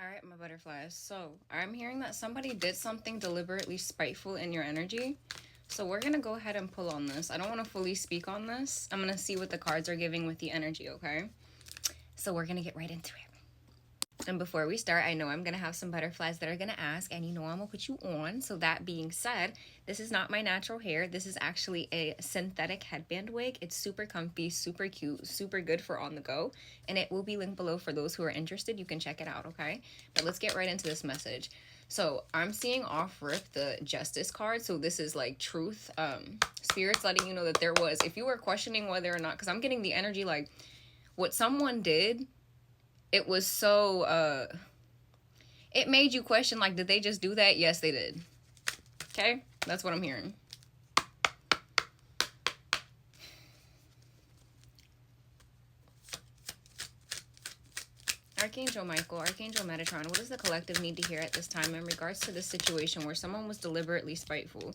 All right, my butterflies. So I'm hearing that somebody did something deliberately spiteful in your energy. So we're going to go ahead and pull on this. I don't want to fully speak on this. I'm going to see what the cards are giving with the energy, okay? So we're going to get right into it. And before we start, I know I'm going to have some butterflies that are going to ask, and you know I'm going to put you on. So that being said, this is not my natural hair. This is actually a synthetic headband wig. It's super comfy, super cute, super good for on the go. And it will be linked below for those who are interested. You can check it out, okay? But let's get right into this message. So I'm seeing off rip the Justice card. So this is like truth. Spirit's letting you know that there was, if you were questioning whether or not, because I'm getting the energy like what someone did, it was so, it made you question, like, did they just do that? Yes, they did. Okay? That's what I'm hearing. Archangel Michael, Archangel Metatron, what does the collective need to hear at this time in regards to this situation where someone was deliberately spiteful?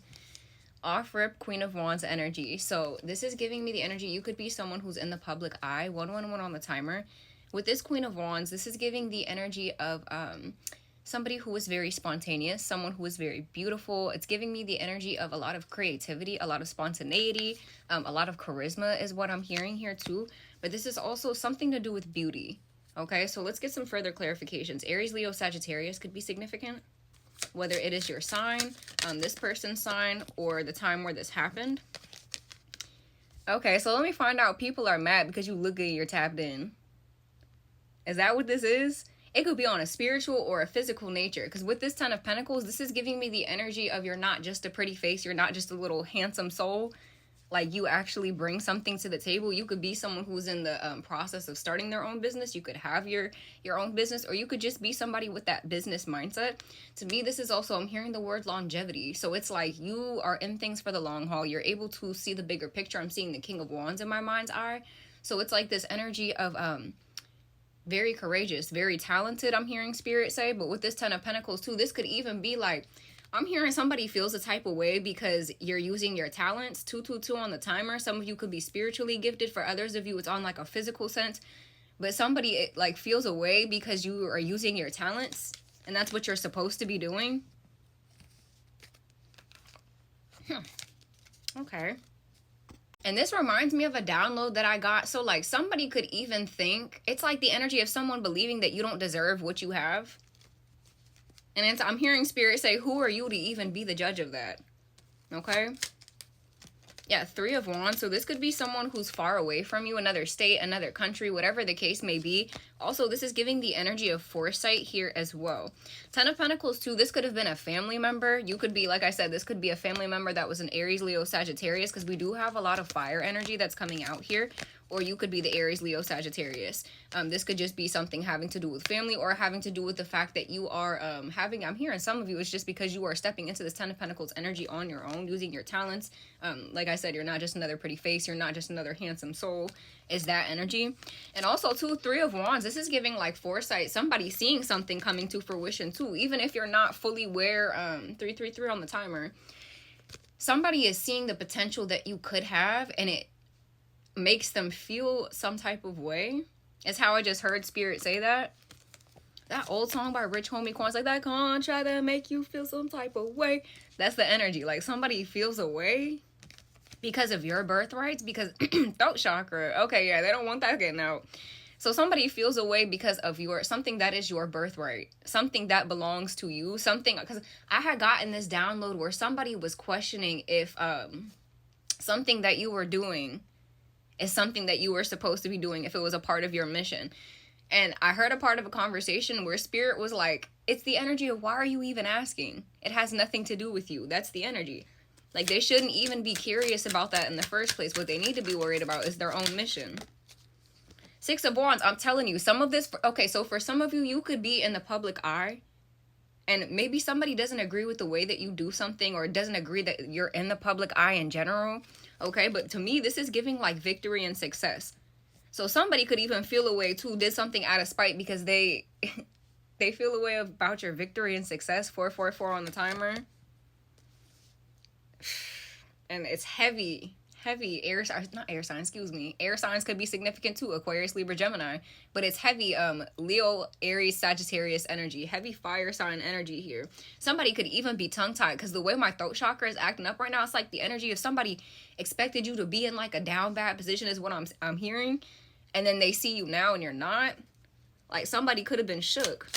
Off-rip Queen of Wands energy. So this is giving me the energy. You could be someone who's in the public eye. 111 on the timer. With this Queen of Wands, this is giving the energy of somebody who is very spontaneous, someone who is very beautiful. It's giving me the energy of a lot of creativity, a lot of spontaneity, a lot of charisma is what I'm hearing here too. But this is also something to do with beauty. Okay, so let's get some further clarifications. Aries, Leo, Sagittarius could be significant. Whether it is your sign, this person's sign, or the time where this happened. Okay, so let me find out. People are mad because you look good, you're tapped in. Is that what this is? It could be on a spiritual or a physical nature. Because with this Ten of Pentacles, this is giving me the energy of you're not just a pretty face. You're not just a little handsome soul. Like, you actually bring something to the table. You could be someone who's in the process of starting their own business. You could have your own business. Or you could just be somebody with that business mindset. To me, this is also, I'm hearing the word longevity. So it's like you are in things for the long haul. You're able to see the bigger picture. I'm seeing the King of Wands in my mind's eye. So it's like this energy of very courageous, very talented, I'm hearing Spirit say. But with this Ten of Pentacles too, this could even be like, I'm hearing somebody feels a type of way because you're using your talents. 222 on the timer. Some of you could be spiritually gifted. For others of you, it's on like a physical sense. But somebody like feels a way because you are using your talents. And that's what you're supposed to be doing. Okay. And this reminds me of a download that I got. So like somebody could even think, it's like the energy of someone believing that you don't deserve what you have. And I'm hearing Spirit say, who are you to even be the judge of that? Okay. Yeah, Three of Wands. So this could be someone who's far away from you, another state, another country, whatever the case may be. Also, this is giving the energy of foresight here as well. Ten of Pentacles too. This could have been a family member. You could be, like I said, this could be a family member that was an Aries, Leo, Sagittarius, because we do have a lot of fire energy that's coming out here. Or you could be the Aries, Leo, Sagittarius. This could just be something having to do with family or having to do with the fact that you are I'm hearing some of you, it's just because you are stepping into this Ten of Pentacles energy on your own, using your talents. Like I said, you're not just another pretty face. You're not just another handsome soul. Is that energy. And also too, Three of Wands. This is giving like foresight. Somebody seeing something coming to fruition too. Even if you're not fully aware, 333 on the timer. Somebody is seeing the potential that you could have, and it makes them feel some type of way. Is how I just heard Spirit say that. That old song by Rich Homie Quan's like, that contract that make you feel some type of way. That's the energy. Like somebody feels a way because of your birthrights, because throat chakra. Okay, yeah, they don't want that getting out. So somebody feels a way because of something that is your birthright, something that belongs to you, something, because I had gotten this download where somebody was questioning if something that you were doing is something that you were supposed to be doing, if it was a part of your mission. And I heard a part of a conversation where Spirit was like, it's the energy of, why are you even asking? It has nothing to do with you. That's the energy. Like, they shouldn't even be curious about that in the first place. What they need to be worried about is their own mission. Six of Wands, I'm telling you, some of this, okay, so for some of you, you could be in the public eye, and maybe somebody doesn't agree with the way that you do something, or doesn't agree that you're in the public eye in general, okay? But to me, this is giving like victory and success. So somebody could even feel a way too, did something out of spite because they feel a way about your victory and success. 444 on the timer. And it's heavy heavy air signs, not air signs, excuse me. Air signs could be significant too, Aquarius, Libra, Gemini. But it's heavy Leo, Aries, Sagittarius energy. Heavy fire sign energy here. Somebody could even be tongue-tied because the way my throat chakra is acting up right now, it's like the energy of somebody expected you to be in like a down bad position is what I'm hearing. And then they see you now and you're not. Like somebody could have been shook.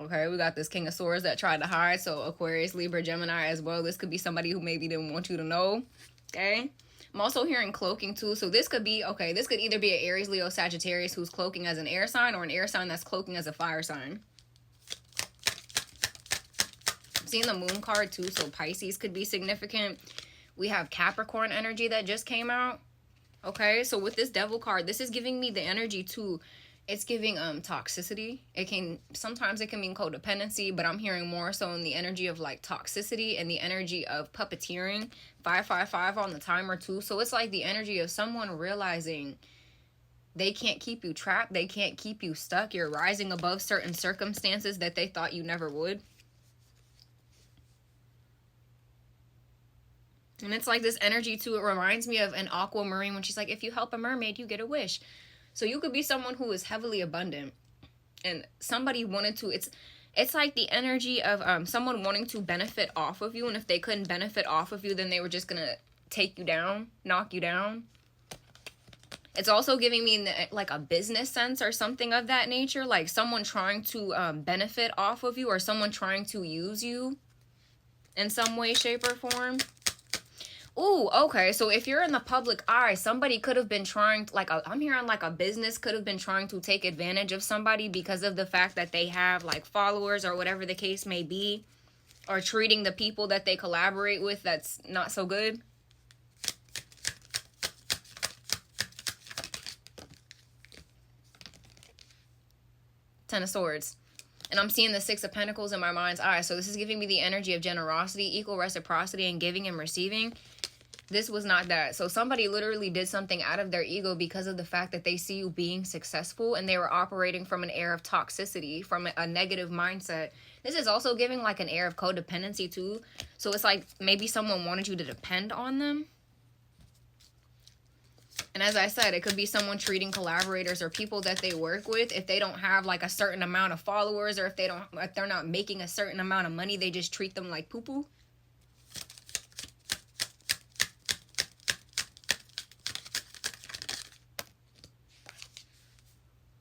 Okay, we got this King of Swords that tried to hide. So Aquarius, Libra, Gemini as well. This could be somebody who maybe didn't want you to know. Okay. I'm also hearing cloaking too. So this could be, okay, this could either be an Aries, Leo, Sagittarius who's cloaking as an air sign or an air sign that's cloaking as a fire sign. I'm seeing the moon card too. So Pisces could be significant. We have Capricorn energy that just came out. Okay, so with this devil card, this is giving me the energy too. It's giving toxicity. Sometimes it can mean codependency, but I'm hearing more so in the energy of like toxicity and the energy of puppeteering. 555 on the timer too. So it's like the energy of someone realizing they can't keep you trapped. They can't keep you stuck. You're rising above certain circumstances that they thought you never would. And it's like this energy too. It reminds me of an aquamarine when she's like, if you help a mermaid, you get a wish. So you could be someone who is heavily abundant and somebody wanted to, it's like the energy of someone wanting to benefit off of you. And if they couldn't benefit off of you, then they were just going to take you down, knock you down. It's also giving me like a business sense or something of that nature. Like someone trying to benefit off of you or someone trying to use you in some way, shape, or form. Ooh, okay. So if you're in the public eye, somebody could have been trying, I'm hearing like a business could have been trying to take advantage of somebody because of the fact that they have like followers or whatever the case may be, or treating the people that they collaborate with that's not so good. Ten of Swords. And I'm seeing the Six of Pentacles in my mind's eye. So this is giving me the energy of generosity, equal reciprocity, and giving and receiving. This was not that. So somebody literally did something out of their ego because of the fact that they see you being successful and they were operating from an air of toxicity, from a negative mindset. This is also giving like an air of codependency too. So it's like maybe someone wanted you to depend on them. And as I said, it could be someone treating collaborators or people that they work with, if they don't have like a certain amount of followers or if they're not making a certain amount of money, they just treat them like poo-poo.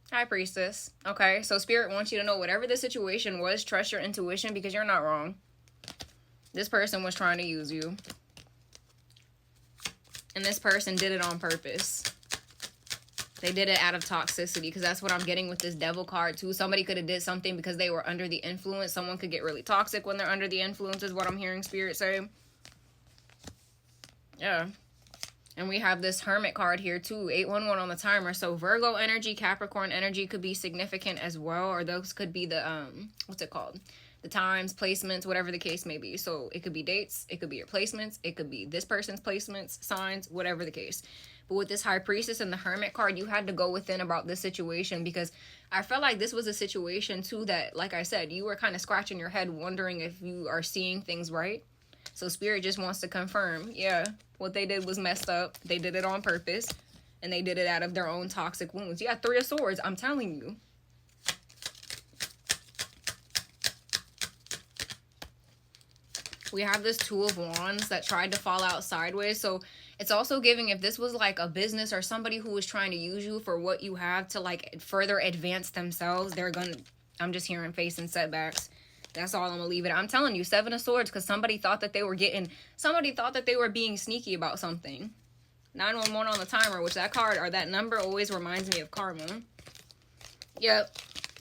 High Priestess. Okay, so Spirit wants you to know whatever the situation was, trust your intuition because you're not wrong. This person was trying to use you. And this person did it on purpose. They did it out of toxicity because that's what I'm getting with this Devil card too. Somebody could have did something because they were under the influence. Someone could get really toxic when they're under the influence is what I'm hearing Spirit say. Yeah. And we have this Hermit card here too, 811 on the timer. So Virgo energy, Capricorn energy could be significant as well. Or those could be the, what's it called? The times, placements, whatever the case may be. So it could be dates, it could be your placements, it could be this person's placements, signs, whatever the case. But with this High Priestess and the Hermit card, you had to go within about this situation because I felt like this was a situation too that, like I said, you were kind of scratching your head wondering if you are seeing things right. So Spirit just wants to confirm, yeah, what they did was messed up. They did it on purpose. And they did it out of their own toxic wounds. Yeah, Three of Swords, I'm telling you. We have this Two of Wands that tried to fall out sideways. So it's also giving, if this was like a business or somebody who was trying to use you for what you have to like further advance themselves, they're gonna, I'm just hearing facing setbacks. That's all I'm gonna leave it. I'm telling you, Seven of Swords, because somebody thought that they were being sneaky about something. 911 on the timer, which that card or that number always reminds me of karma. Yep.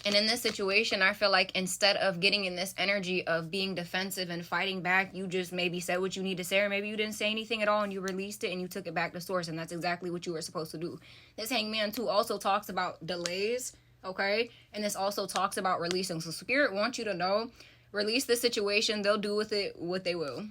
And in this situation, I feel like instead of getting in this energy of being defensive and fighting back, you just maybe said what you need to say, or maybe you didn't say anything at all and you released it and you took it back to source, and that's exactly what you were supposed to do. This Hangman too also talks about delays, okay? And this also talks about releasing. So Spirit wants you to know, release the situation. They'll do with it what they will.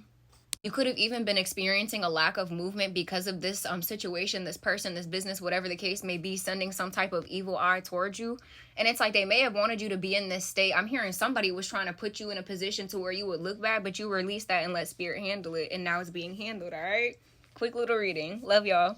You could have even been experiencing a lack of movement because of this situation, this person, this business, whatever the case may be, sending some type of evil eye towards you. And it's like they may have wanted you to be in this state. I'm hearing somebody was trying to put you in a position to where you would look bad, but you released that and let spirit handle it. And now it's being handled, all right? Quick little reading. Love y'all.